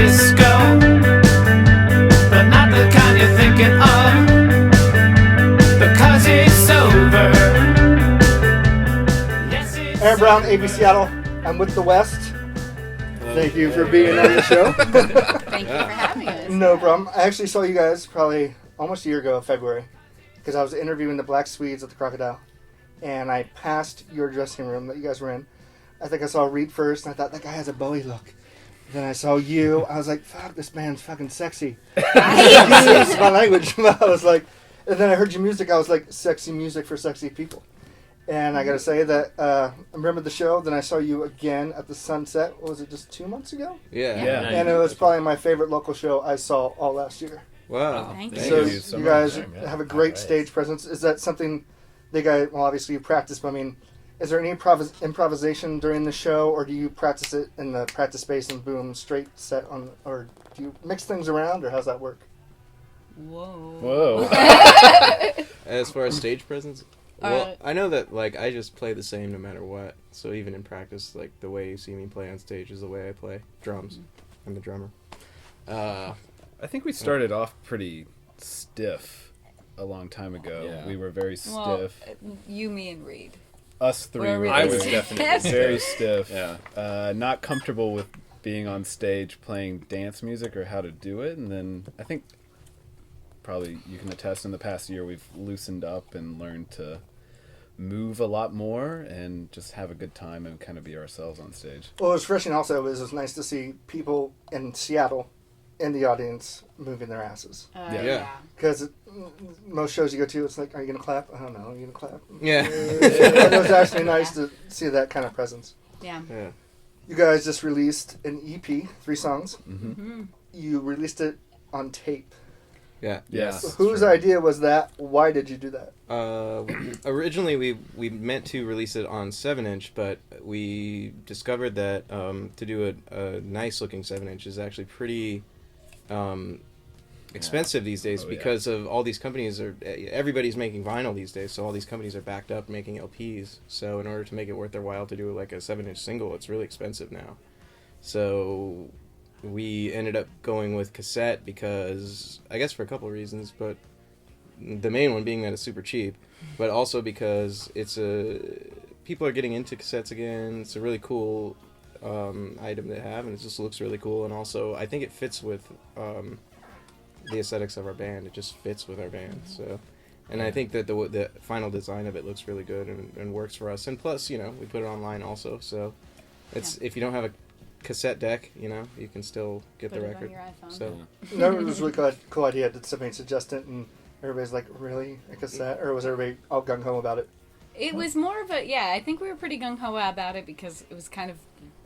disco, but not the kind you're thinking of, because it's sober. Yes, it's Aaron Brown, ABSeattle. I'm with the West. Thank you for being on the show. Thank you for having us. No problem. I actually saw you guys probably almost a year ago, February, because I was interviewing the Black Swedes at the Crocodile, and I passed your dressing room that you guys were in. I think I saw Reed first, and I thought, that guy has a Bowie look. Then I saw you. I was like, fuck, this man's fucking sexy. Excuse my language. I was like, and then I heard your music. I was like, sexy music for sexy people. And I got to say that I remember the show. Then I saw you again at the Sunset. What was it, just 2 months ago? Yeah. And it was probably my favorite local show I saw all last year. Wow. Thank So you. you guys have a great stage presence. Is that something they got? Well, obviously you practice, but I mean, is there any improvisation during the show, or do you practice it in the practice space and boom, straight set on, or do you mix things around, or how's that work? Whoa. As far as stage presence, well, I know that like I just play the same no matter what. So even in practice, like the way you see me play on stage is the way I play drums. I'm the drummer. I think we started off pretty stiff a long time ago. Yeah. We were very stiff. Well, you, me, and Reed. Us three We're were really I was very, definitely very stiff. Yeah. Not comfortable with being on stage playing dance music or how to do it. And then I think probably you can attest in the past year we've loosened up and learned to move a lot more and just have a good time and kind of be ourselves on stage. Well, it was refreshing also. It was nice to see people in Seattle in the audience moving their asses. Yeah. Because most shows you go to, it's like, are you going to clap? I don't know. Are you going to clap? Yeah. It was actually nice to see that kind of presence. Yeah. Yeah. You guys just released an EP, 3 songs. Mm-hmm. You released it on tape. Yeah. Yes. Whose idea was that? Why did you do that? Originally, we meant to release it on 7-inch, but we discovered that to do a nice looking 7-inch is actually pretty expensive these days because of all these companies everybody's making vinyl these days, so all these companies are backed up making LPs. So in order to make it worth their while to do like a 7-inch single, it's really expensive now. So we ended up going with cassette because, I guess for a couple of reasons, but the main one being that it's super cheap, but also because people are getting into cassettes again. It's a really cool item to have, and it just looks really cool, and also I think it fits with the aesthetics of our band. It just fits with our band. So, and I think that the final design of it looks really good and works for us. And plus, we put it online also, so it's if you don't have a cassette deck, you can still get Put the it on record. your iPhone. So No, it was a really cool idea. Did somebody suggest it, and everybody's like, really? A cassette? Or was everybody all gung-ho about it? It was more of I think we were pretty gung-ho about it because it was kind of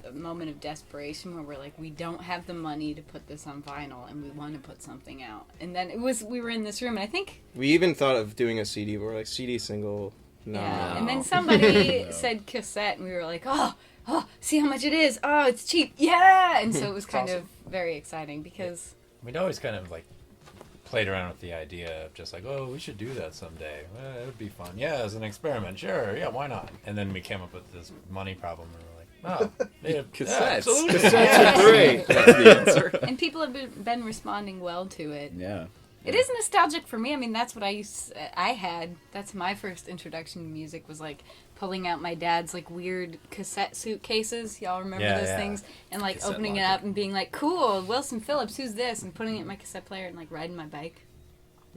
a moment of desperation where we're like, we don't have the money to put this on vinyl and we want to put something out. And then we were in this room, and I think... we even thought of doing a CD, but we're like, CD single, no. Yeah, and then somebody said cassette, and we were like, oh, see how much it is. Oh, it's cheap. Yeah! And so it was kind of very exciting because... We'd always kind of like played around with the idea of just like, oh, we should do that someday. Well, it would be fun. Yeah, as an experiment. Sure. Yeah, why not? And then we came up with this money problem, and we're like, oh, yeah, Cassettes. absolutely. Cassettes are great. That's the answer. And people have been responding well to it. Yeah. It is nostalgic for me. I mean, that's what I had. That's my first introduction to music, was like pulling out my dad's like weird cassette suitcases. Y'all remember those things? And like Cassette opening it locker. up and being like, cool, Wilson Phillips, who's this? And putting it in my cassette player and like riding my bike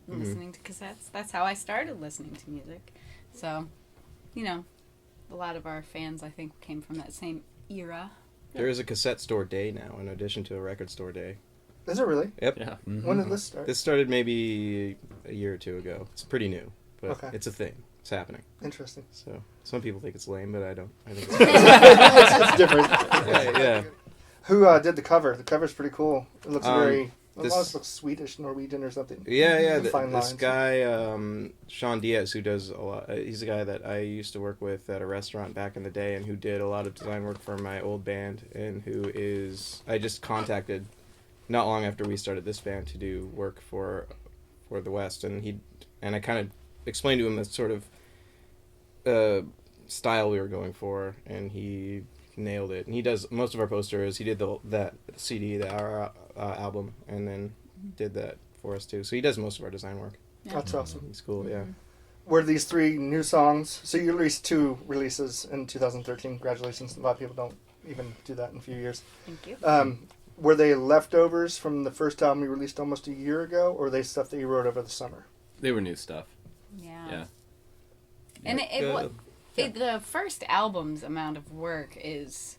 and listening to cassettes. That's how I started listening to music. So, a lot of our fans, I think, came from that same era. There is a cassette store day now in addition to a record store day. Is it really? Yep. Yeah. When did this start? This started maybe a year or two ago. It's pretty new, but Okay. it's a thing. It's happening. Interesting. So some people think it's lame, but I don't. I think it's It's different. yeah. Who did the cover? The cover's pretty cool. It looks it this- almost looks Swedish, Norwegian, or something. Yeah. Fine This lines. guy, Sean Diaz, who does a lot. He's a guy that I used to work with at a restaurant back in the day, and who did a lot of design work for my old band, and I just contacted not long after we started this band to do work for the West, and I kind of explained to him the sort of style we were going for, and he nailed it. And he does most of our posters. He did that CD, our album, and then did that for us too. So he does most of our design work. Yeah. That's awesome. He's cool. Yeah. Were these 3 new songs? So you released 2 releases in 2013. Congratulations. A lot of people don't even do that in a few years. Thank you. Were they leftovers from the first album you released almost a year ago, or are they stuff that you wrote over the summer? They were new stuff. Yeah. Yeah. And the first album's amount of work is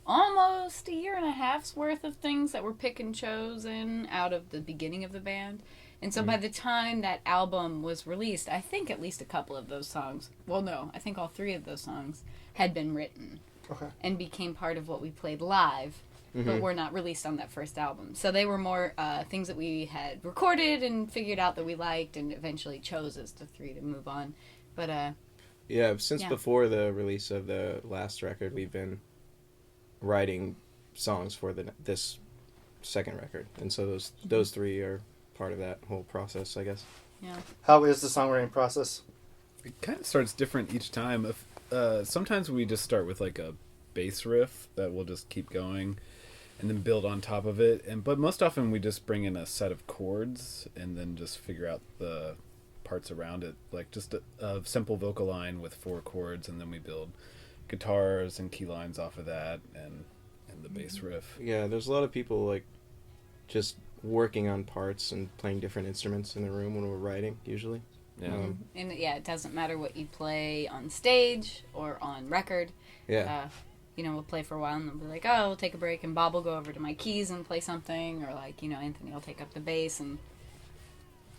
almost a year and a half's worth of things that were pick and chosen out of the beginning of the band. And so by the time that album was released, I think at least a couple of those songs, well, no, I think all 3 of those songs had been written and became part of what we played live, but were not released on that first album. So they were more things that we had recorded and figured out that we liked and eventually chose as the 3 to move on. But since before the release of the last record, we've been writing songs for this second record, and so those 3 are part of that whole process, I guess. yeah. How is the songwriting process? It kind of starts different each time. Sometimes we just start with like a bass riff that we'll just keep going and then build on top of it. But most often we just bring in a set of chords and then just figure out the parts around it, like just a simple vocal line with 4 chords, and then we build guitars and key lines off of that and the bass riff. Yeah, there's a lot of people like just working on parts and playing different instruments in the room when we're writing, usually. Yeah. And it doesn't matter what you play on stage or on record. Yeah. We'll play for a while and they'll be like, oh, we'll take a break, and Bob will go over to my keys and play something, or like, Anthony will take up the bass, and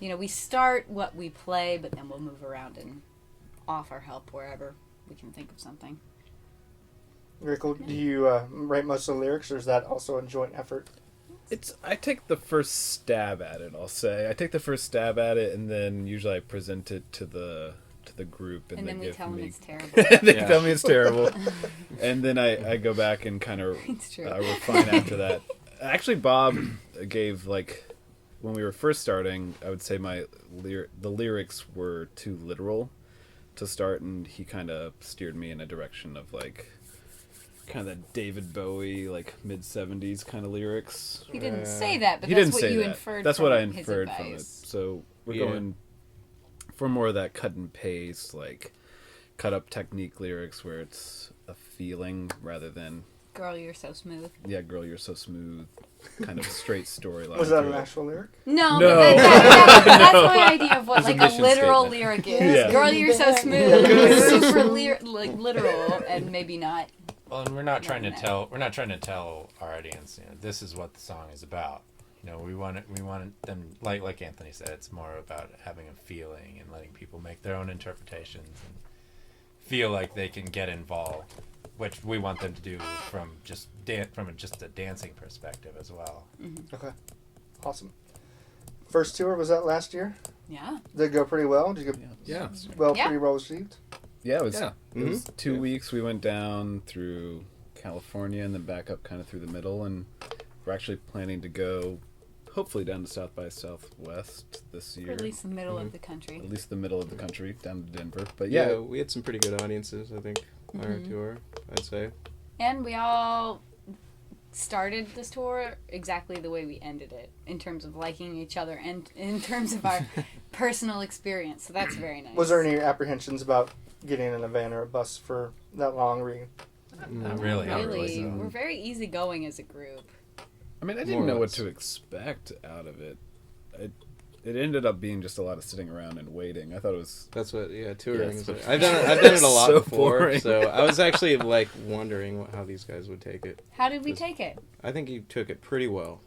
we start what we play, but then we'll move around and offer help wherever we can think of something. Very cool. Do you write most of the lyrics, or is that also a joint effort? I take the first stab at it, I'll say. I take the first stab at it, and then usually I present it to the group, and then they we tell them me... it's terrible. They tell me it's terrible. And then I go back and kind of refine after that. Actually, Bob gave, like, when we were first starting, I would say the lyrics were too literal to start, and he kind of steered me in a direction of, like, kind of that David Bowie, like, mid-70s kind of lyrics. He didn't say that, but He that's didn't what say you that. inferred That's from what I his inferred from it. advice. So we're going for more of that cut and paste, like, cut up technique lyrics where it's a feeling rather than, Girl, you're so smooth. yeah, girl, you're so smooth, kind of straight storyline. Was that to an it. actual lyric? No, No. but that's my idea of what It's a like a mission literal statement. lyric is. Yeah. Girl, you're so smooth. Super literal, and maybe not. Well, and we're not trying to tell our audience, this is what the song is about. We want them, like Anthony said, it's more about having a feeling and letting people make their own interpretations and feel like they can get involved, which we want them to do from just a dancing perspective as well. Mm-hmm. Okay. Awesome. First tour, was that last year? Yeah. Did it go pretty well? Did you get Yeah. pretty well received? Yeah, it was, Yeah. it was 2 weeks. We went down through California and then back up kind of through the middle, and we're actually planning to go hopefully down to South by Southwest this year. Or at least the middle of the country. At least the middle of the country, down to Denver. But Yeah, yeah, we had some pretty good audiences, I think, on our tour, I'd say. And we all started this tour exactly the way we ended it, in terms of liking each other and in terms of our personal experience. So that's very nice. Was there any apprehensions about getting in a van or a bus for that long? Not really. Really, we're very easygoing as a group. I mean, I More didn't or know what less. to expect out of it. It ended up being just a lot of sitting around and waiting. I thought it was... That's what, touring Yeah, is. it's- I've done it a lot So before, boring. so I was actually like wondering how these guys would take it. How did we take it? I think you took it pretty well.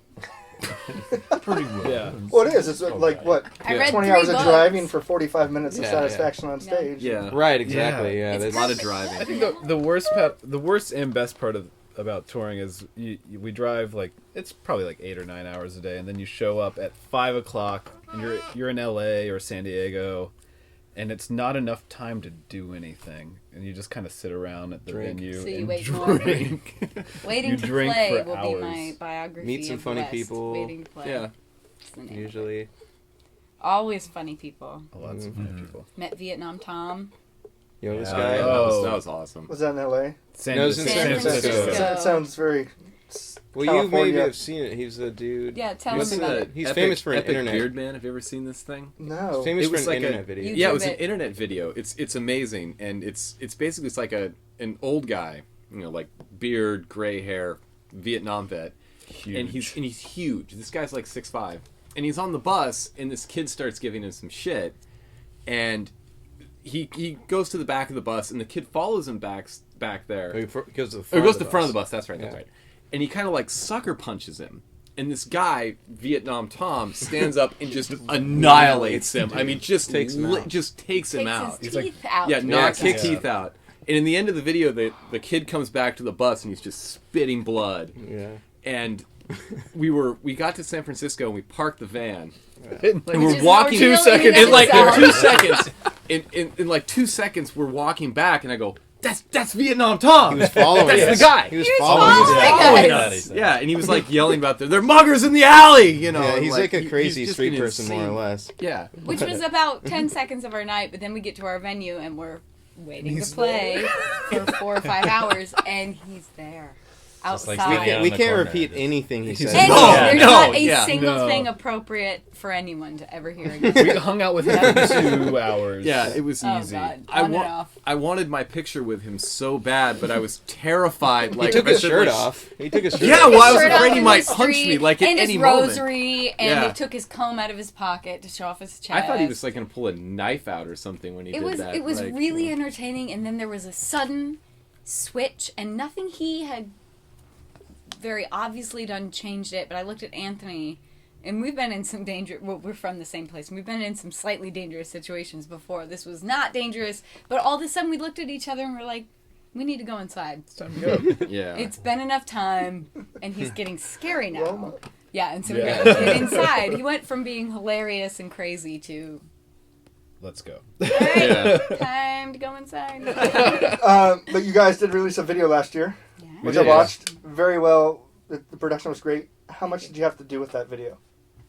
Pretty well. Yeah. Well, it is. It's like, what, I read 20 3 hours of books. driving for 45 minutes of Yeah, satisfaction on stage? Yeah. Right, exactly. Yeah, It's that's A lot of perfect. driving. I think the worst and best part about touring is we drive like, it's probably like 8 or 9 hours a day, and then you show up at 5 o'clock and you're in LA or San Diego, and it's not enough time to do anything, and you just kind of sit around at the Drink. venue So you and wait more. drink. Waiting You to drink play for will be hours. my biography. Meet some of funny West. people. Waiting to play. Yeah. It's the name of it. usually. Always funny people. Lots of funny people. Met Vietnam Tom. This Yeah. guy. Oh. That was awesome. Was that in L.A.? San No, it was in San Francisco. That sounds very Well, you maybe California. have seen it. He's the dude. Yeah, tell You us seen about the it. He's epic, famous for an epic internet. Beard Man. Have you ever seen this thing? No. He's famous It for was an like a- internet video. Yeah, it was YouTube an it. internet video. It's amazing, and it's basically it's like an old guy, like beard, gray hair, Vietnam vet, and he's huge. This guy's like 6'5", and he's on the bus, and this kid starts giving him some shit, and he goes to the back of the bus, and the kid follows him back there. He goes to the Or front. goes of to the the front of the bus. bus. That's right. That's Yeah. right. And he kind of like sucker punches him. And this guy, Vietnam Tom, stands up and just annihilates him. I mean, just Takes him out. just takes him Takes out. his teeth out. Yeah, knocks his kicks teeth out. And in the end of the video, the kid comes back to the bus and he's just spitting blood. Yeah. And we got to San Francisco and we parked the van. And And Which we're is walking more 2 seconds. real In like in episode. 2 seconds, in like 2 seconds, we're walking back, and I go, "That's Vietnam Tom. He was following That's us. the guy." He was He was following following us. us. Yeah, and he was like yelling about they're muggers in the alley, Yeah, he's like a he's crazy just street an person, more or insane- less. Yeah, Which was about 10 seconds of our night, but then we get to our venue and we're waiting to play for 4 or 5 hours, and he's there. Just like Outside. standing out We in the can't corner. repeat anything he says. Any, No, there's no, not a yeah. single No. thing appropriate for anyone to ever hear again. We hung out with him for 2 hours. yeah, it was Oh, easy. God. I On and off. I wanted my picture with him so bad, but I was terrified. Like He took I his said, shirt like, off. He took his shirt Yeah, off. well, I was Shirt off afraid he in might the punch me, street, like, at and any his moment. rosary, and Yeah. they took his comb out of his pocket to show off his chest. I thought he was like gonna pull a knife out or something when he It did was that. it was like, really entertaining, and then there was a sudden switch, and nothing he had very obviously done changed it. But I looked at Anthony, and we've been in some danger. Well, we're from the same place, and we've been in some slightly dangerous situations before. This was not dangerous, but all of a sudden we looked at each other and we're like, we need to go inside. It's time to go. Yeah. It's been enough time, and he's getting scary now. Well, Yeah, and so Yeah. we gotta get inside. He went from being hilarious and crazy to, Let's go. alright, Yeah. time to go inside. but you guys did release a video last year, Yeah. which did, I watched very well. The production was great. How much did you have to do with that video?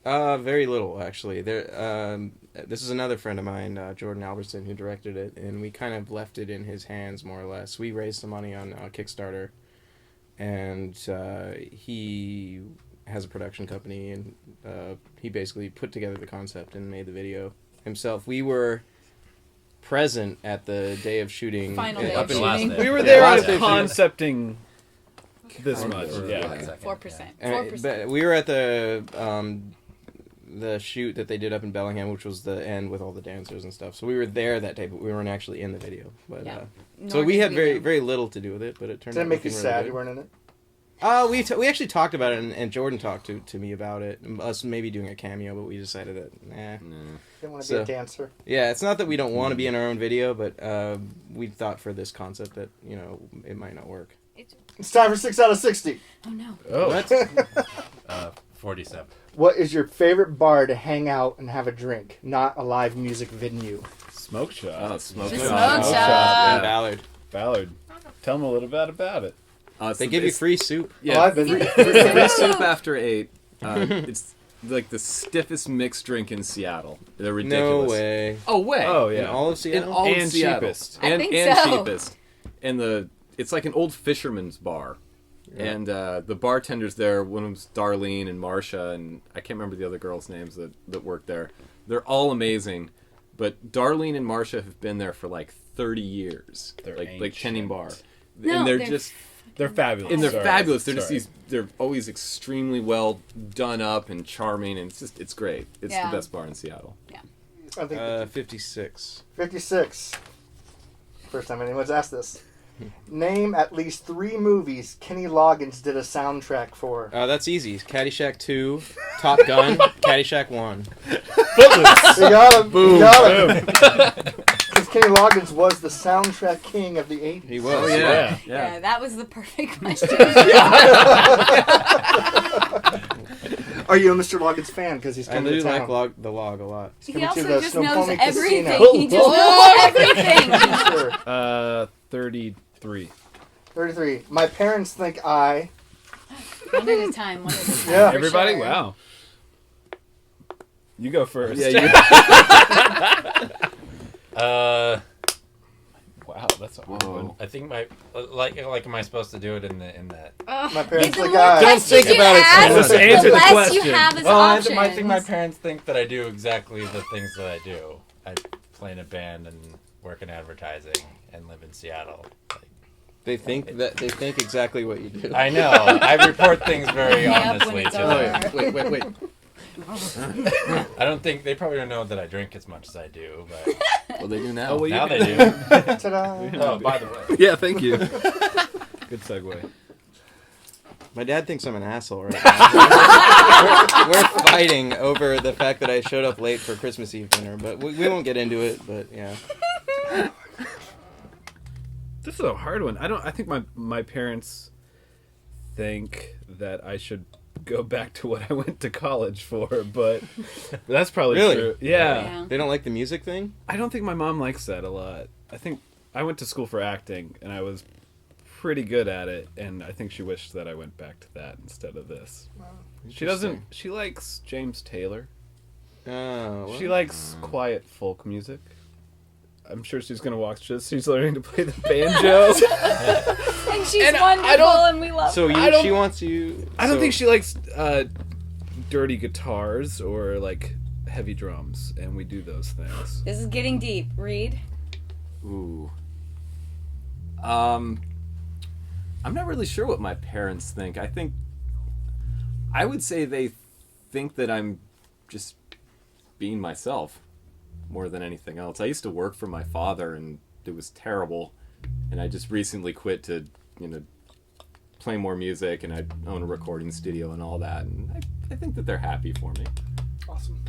Very little, actually. This is another friend of mine, Jordan Albertson, who directed it, and we kind of left it in his hands, more or less. We raised some money on Kickstarter, and he has a production company, and he basically put together the concept and made the video himself. We were present at the day of shooting. Final uh, day up of in- shooting. day. We were Yeah, there last at day of shooting. concepting this Kind much. of, Yeah. Second, 4%. And 4%. but we were at the shoot that they did up in Bellingham, which was the end with all the dancers and stuff. So we were there that day, but we weren't actually in the video. But Yeah. so Nor we did had very know. very little to do with it, but it turned Did out it make you looking sad really you good. weren't in it? We actually talked about it, and Jordan talked to me about it. Us maybe doing a cameo, but we decided that Didn't want to So- be a dancer. Yeah, it's not that we don't want to be in our own video, but we thought for this concept that it might not work. It's time for 6 out of 60. Oh no. Oh. 47. What is your favorite bar to hang out and have a drink, not a live music venue? Smoke shop. Oh, smoke The shop. smoke shop. And Yeah. Ballard, Ballard. Tell them a little bit about it. It's they the- give you it's- free soup. Yeah, Oh, I've been free soup after 8. It's like the stiffest mixed drink in Seattle. They're No ridiculous. way. Oh way. Oh, In yeah. all of In Seattle. all And of Seattle. cheapest. I And, think and so. cheapest. And it's like an old fisherman's bar. And the bartenders there, one of them's Darlene and Marcia, and I can't remember the other girls' names that work there. They're all amazing, but Darlene and Marcia have been there for like 30 years. They're like tending bar. No, and they're they're just They're fabulous. and they're Sorry. fabulous. They're Sorry. just they're always extremely well done up and charming, and it's great. It's Yeah. the best bar in Seattle. I think 56. 56. First time anyone's asked this. Name at least 3 movies Kenny Loggins did a soundtrack for. That's easy. Caddyshack 2, Top Gun, Caddyshack 1. You got him. You got him. Because Kenny Loggins was the soundtrack king of the 80s. He was. Oh Yeah. Yeah, that was the perfect question. Are you a Mr. Loggins fan? Because he's I coming do to town. like the log a lot. He coming to also the just Snoqualmie knows everything. Casino. He just knows everything. Sure. 33. 33. My parents think I... One at a time. One at a time. Yeah. for Everybody? sure. Wow. You go first. Yeah, you, Wow, that's a hard one. I think my like am I supposed to do it in that? My parents the like, more ah, Don't questions think you about it, ask, just answer the less question. you have as Well, options. I think my parents think that I do exactly the things that I do. I play in a band and work in advertising and live in Seattle. They think exactly what you do. I know. I report things very Hang up honestly when it's too. Oh, yeah. Wait. I don't think they probably don't know that I drink as much as I do, but Well, they do now. Oh, well, now you they can- do. ta-da. Oh, by the way. Yeah, thank you. Good segue. My dad thinks I'm an asshole right now. we're fighting over the fact that I showed up late for Christmas Eve dinner, but we won't get into it. But yeah, This is a hard one. I think my parents think that I should go back to what I went to college for, but that's probably Really? true. Yeah. Yeah. they don't like the music thing. I don't think my mom likes that a lot. I think I went to school for acting, and I was pretty good at it, and I think she wished that I went back to that instead of this. She doesn't. She likes James Taylor. Oh, She likes quiet folk music. I'm sure she's gonna watch this. She's learning to play the banjo. And she's And I wonderful, don't- and we love so her. I don't- she wants you. I don't so- think she likes dirty guitars or like heavy drums, and we do those things. This is getting deep. Reed. Ooh. I'm not really sure what my parents think. I would say they think that I'm just being myself more than anything else. I used to work for my father, and it was terrible. And I just recently quit to, play more music, and I own a recording studio and all that. And I think that they're happy for me. Awesome.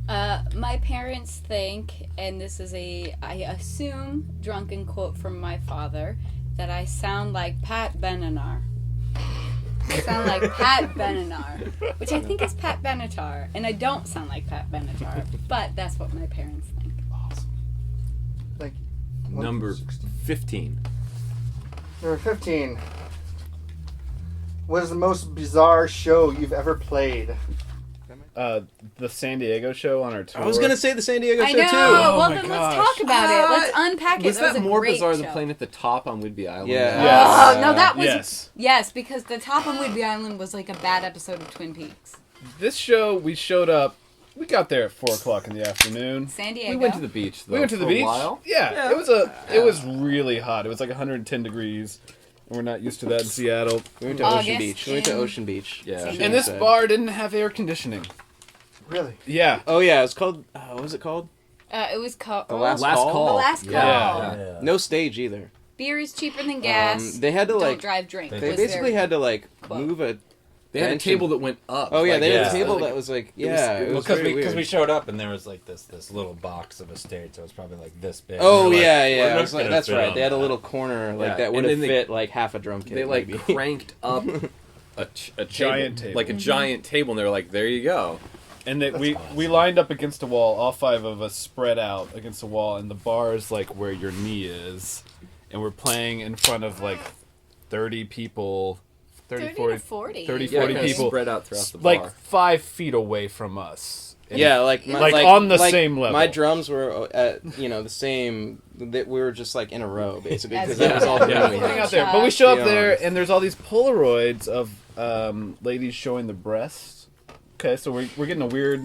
My parents think, and this is I assume, drunken quote from my father, that I sound like Pat Benatar. I sound like Pat Benatar, which I think is Pat Benatar, and I don't sound like Pat Benatar, but that's what my parents think. Awesome. Thank you. Number 16. 15. Number 15. What is the most bizarre show you've ever played? The San Diego show on our tour. I was gonna say the San Diego I show know. too. Oh Well, my then gosh. let's talk about it. Let's unpack it. Was That that was a more great bizarre show. than playing at the top on Whidbey Island? Yeah. Yes. Oh no, that was Yes. because the top of Whidbey Island was like a bad episode of Twin Peaks. This show, we showed up. We got there at 4:00 in the afternoon. San Diego. We went to the beach, though, We went to the for beach. a while. Yeah, it was really hot. It was like 110 degrees. And we're not used to that in Seattle. We went to August Ocean Beach. We went to in- Ocean Beach. Yeah. San And Diego. And this bar didn't have air conditioning. Really? Yeah. Oh yeah, it's called. What was it called? It was called The Last Last Call. Call. The Last Call. Yeah. No stage either. Beer is cheaper than gas. They had to Don't like. drive, drink. They was basically their had to like quote. move a. They had a bench table and- that went up. Oh yeah, like, they had yeah. a table like- that was like was- yeah. It Well, was because very we weird. showed up and there was like this little box of a stage, so it was probably like this big. Oh And we were yeah, like, yeah. we're It not was like, gonna that's fit right. on They had a that. little corner like Yeah, that would and have then they- fit like half a drum kit. They like maybe. cranked up a Giant table. like a giant table, and they were like, "There you go." And that we lined up against a wall, all five of us spread out against the wall, and the bar is like where your knee is. And we're playing in front of like 30 people, 30, 30 40, to 40. 30, Yeah, 40 kinda people, spread out throughout the bar. like 5 feet away from us. And Yeah, like on the same level. My drums were at the same. That we were just like in a row basically As because that was all the Yeah, room we hang had. out there. But we show up Yeah. there, and there's all these Polaroids of ladies showing the breasts. Okay, so we're getting a weird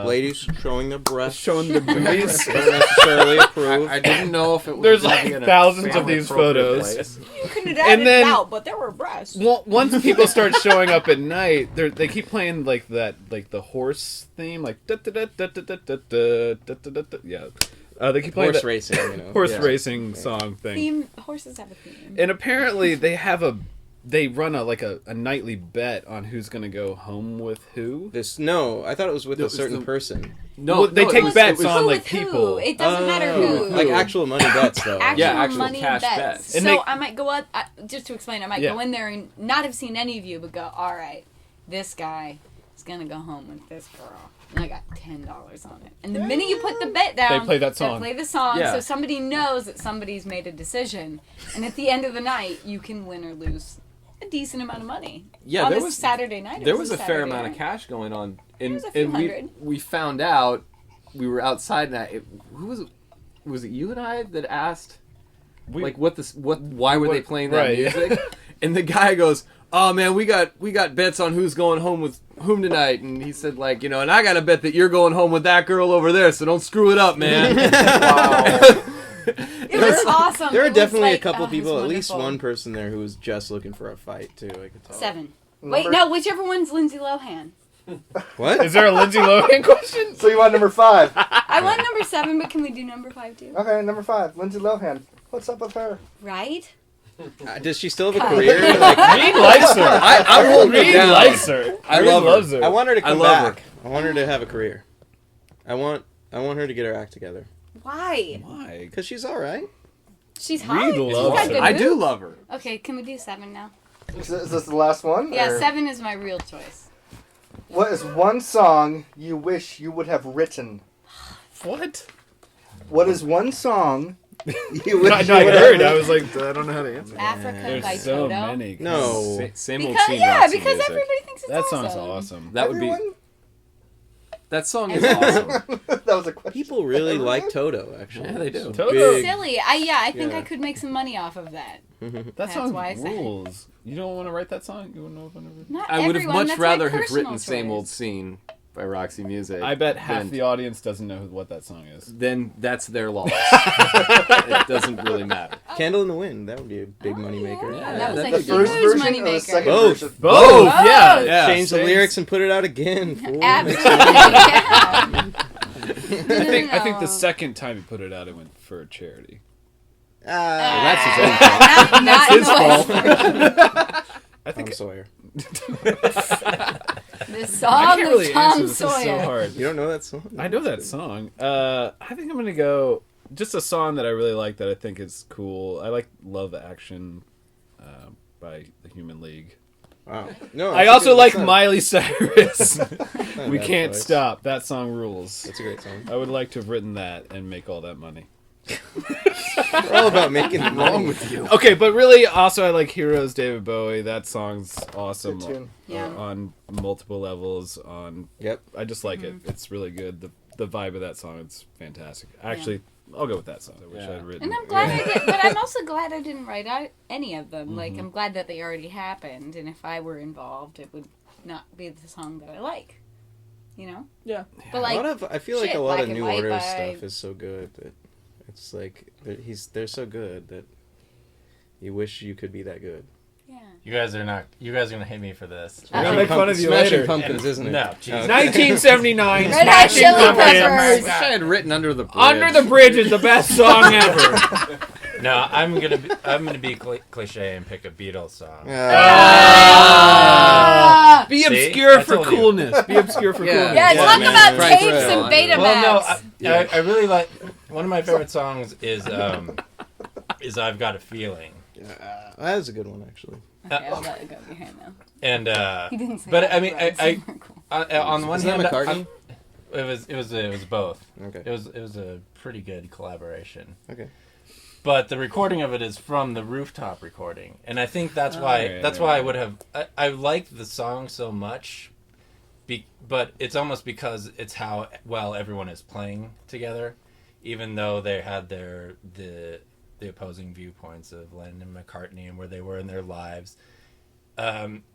Ladies showing their breasts, showing the boobies. don't necessarily approve. I didn't know if it was. There's maybe like in a thousands of family these appropriate photos. place. You couldn't And edit then- it out, but there were breasts. Well, once people start showing up at night, they keep playing like that, like the horse theme, like da da da da da da da da da da da. Yeah, they keep playing Horse that racing, you know. horse Yeah. racing song thing. Theme horses have a theme. And apparently they run a nightly bet on who's gonna go home with who. I thought it was with No, a it's certain the- person. Well, they take it bets was- on Who like with who? people. It doesn't matter who. Like actual money bets though. Actual, Yeah, actual money cash bets. bets. And So they- I might go up, just to explain, I might Yeah. go in there and not have seen any of you, but go, all right, this guy is going to go home with this girl. And I got $10 on it. And the minute you put the bet down, They play that they song. play the song, Yeah. so somebody knows that somebody's made a decision. And at the end of the night, you can win or lose a decent amount of money. Yeah, on there this was Saturday night. There It was a fair Saturday amount night. of cash going on, and was a few and hundred. we found out we were outside, and who was it? Was it you and I that asked like why were they playing that right, yeah. music? And the guy goes, "Oh man, we got bets on who's going home with whom tonight." And he said, like, and I got to bet that you're going home with that girl over there, so don't screw it up, man. It was awesome. There It are was definitely a like, couple oh, it was people, at least wonderful. one person there who was just looking for a fight too. I could tell. 7. Number- Wait, no, whichever one's Lindsay Lohan. What? Is there a Lindsay Lohan question? So you want number 5? I want number 7, but can we do number 5 too? Okay, number 5, Lindsay Lohan. What's up with her? Right? Does she still have a career? Like, Reed likes her. I won't Reed down. likes her. I Reed love her. loves her. I want her to come love her. back. I want her to have a career. I want her to get her act together Why? Why? because she's all right. She's hot. Reed She's loves got her. good I do moves. love her. Okay, can we do 7 now? Is this the last one? Yeah, or- 7 is my real choice. What is one song you wish you would have written? What? What is one song you wish No, you I would heard. have I was like, I don't know how to answer. Africa by There's so Toto. many. No. Same old Because, scene. yeah, Roxy because music. everybody thinks it's That awesome. song's awesome. That would be. Everyone? That song is awesome. That was a question. People really like Toto, actually. Yeah, they do. Toto. Big. Silly. I think Yeah. I could make some money off of that. That That's song why I sang it. rules. You don't want to write that song? You wouldn't know if I never... Not I would have everyone, much that's my rather have personal written "Same choice. Old Scene" by Roxy Music. I bet half than- the audience doesn't know what that song is. Then that's their loss. It doesn't really matter. Candle in the Wind. That would be a big money maker. Yeah, Yeah, that was that like The a first huge version money or the maker. second Both. version? Both, Both. yeah. Change the Same. lyrics and put it out again. Fool. Absolutely. Yeah. I think the second time you put it out, it went for a charity. That's his own fault. Not in the West. I think Tom Sawyer. The I song can't really of Tom answer this. It's so Sawyer. hard. You don't know that song? I know that song. I think I'm gonna go just a song that I really like that I think is cool. I like "Love Action" by the Human League. Wow. No. I that's a also good- like that's not- Miley Cyrus. not a We bad Can't choice. Stop. That song rules. That's a great song. I would like to have written that and make all that money. We're all about making Wrong money. with you? Okay, but really, also I like "Heroes," David Bowie. That song's awesome Good tune. Yeah. on multiple levels. Yep. I just like it. It's really good. The vibe of that song is fantastic. Actually, I'll go with that song. I wish Yeah. I'd written. And I'm glad I did, but I'm also glad I didn't write out any of them. Like, I'm glad that they already happened, and if I were involved, it would not be the song that I like. You know? Yeah. But like, I feel like shit, a lot Black of and New White Order by- stuff is so good that it's like they're so good that you wish you could be that good. yeah. You guys are gonna hate me for this. We're gonna make fun of you Smashing later. Pumpkins, isn't it? No, Jesus. 1979. Red Hot Smashing Chili Pumpkins. Peppers. I had written "Under the Bridge." Under the Bridge is the best song ever. No, I'm gonna be cliche and pick a Beatles song. Ah! Be See? obscure I for told you. coolness. Be obscure for Yeah. coolness. Yeah, Yeah, talk man. about Frank tapes Rail, and I know. Betamax. Well, no, I really like one of my favorite songs is "I've Got a Feeling," That is a good one, actually. Okay, I'll let it go behind now. and He didn't say but that I mean, right, I so we're cool. on one Is that hand, McCartney? it was both. Okay. It was a pretty good collaboration. Okay. But the recording of it is from the rooftop recording, and I think that's why right, I would have I liked the song so much, but it's almost because it's how well everyone is playing together, even though they had the opposing viewpoints of Lennon and McCartney and where they were in their lives.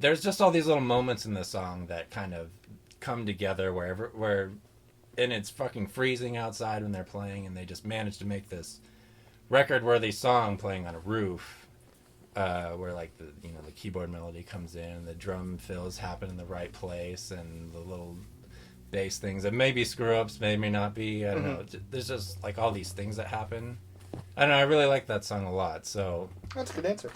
There's just all these little moments in the song that kind of come together where and it's fucking freezing outside when they're playing, and they just managed to make this record-worthy song playing on a roof, where like the keyboard melody comes in, the drum fills happen in the right place, and the little bass things that maybe screw-ups, may not be. I don't know. There's just like all these things that happen. I don't know. I really like that song a lot. So That's a good answer.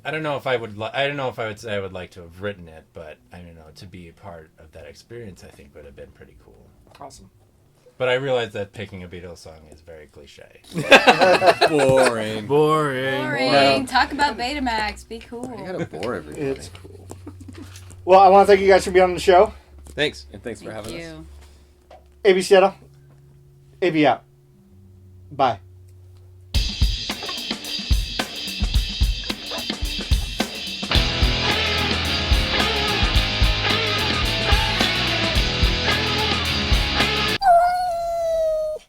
I don't know if I would. I don't know if I would say I would like to have written it, but I don't know, to be a part of that experience, I think would have been pretty cool. Awesome. But I realize that picking a Beatles song is very cliche. Boring. Boring. Talk about Betamax. Be cool. You gotta bore everybody. It's cool. Well, I want to thank you guys for being on the show. Thanks. And thanks for Thank having us. you. ABSeattle. AB out. Bye.